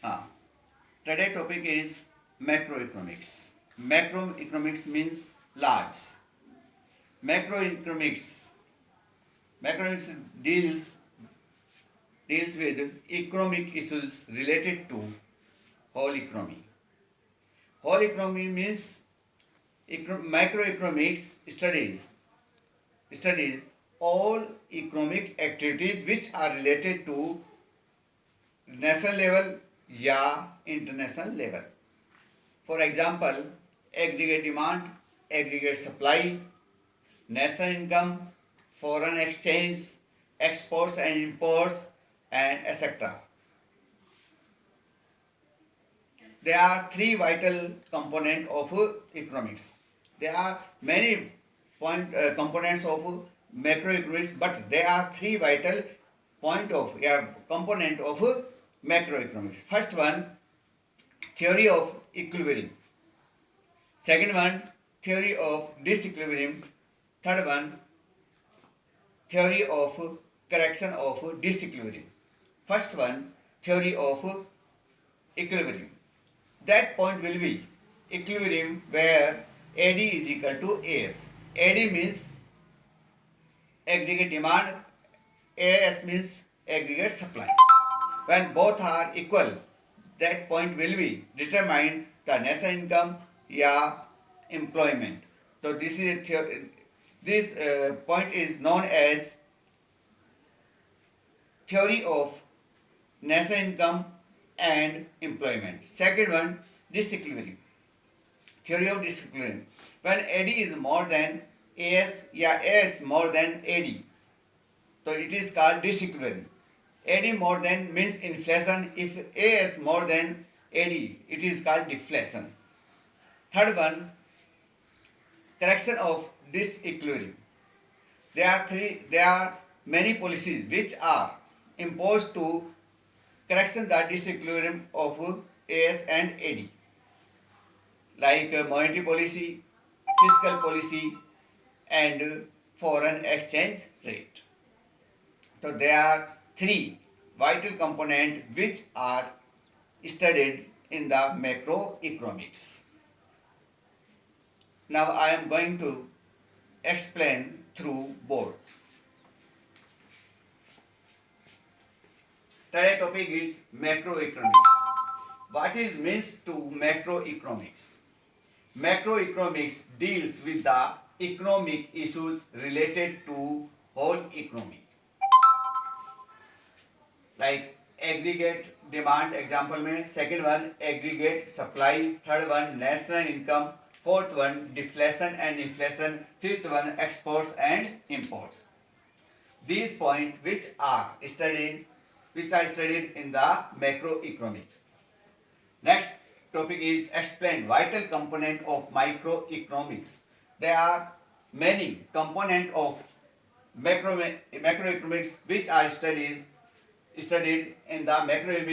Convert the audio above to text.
Ah, Today topic is macroeconomics. Macroeconomics means large. Macroeconomics macroeconomics deals with economic issues related to whole economy. Whole economy means macroeconomics studies all economic activities which are related to national level या international level. For example, aggregate demand, aggregate supply, national income, foreign exchange, exports and imports, and etc. There are three vital components of economics. There are many components of macroeconomics, but there are three vital component of macroeconomics. First one, theory of equilibrium. Second one, theory of disequilibrium. Third one, theory of correction of disequilibrium. First one, theory of equilibrium. That point will be equilibrium where AD is equal to AS. AD means aggregate demand, AS means aggregate supply. When both are equal, that point will be determine the national income या employment. So this point is known as theory of national income and employment. Second one, disequilibrium. Theory of disequilibrium. When AD is more than AS या AS more than AD, so it is called disequilibrium. AD more than means inflation. If AS more than AD, it is called deflation. Third one, correction of disequilibrium. There are many policies which are imposed to correction the disequilibrium of AS and AD, like monetary policy, fiscal policy, and foreign exchange rate. So there are three vital components which are studied in the macroeconomics. Now I am going to explain through board. Today's topic is macroeconomics. What is means to macroeconomics? Macroeconomics deals with the economic issues related to whole economy, like aggregate demand example में, second one aggregate supply, third one national income, fourth one deflation and inflation, fifth one exports and imports. These points which are studied in the macroeconomics. Next topic is explain vital component of microeconomics. There are many components of macroeconomics which are studied in the macroeconomics.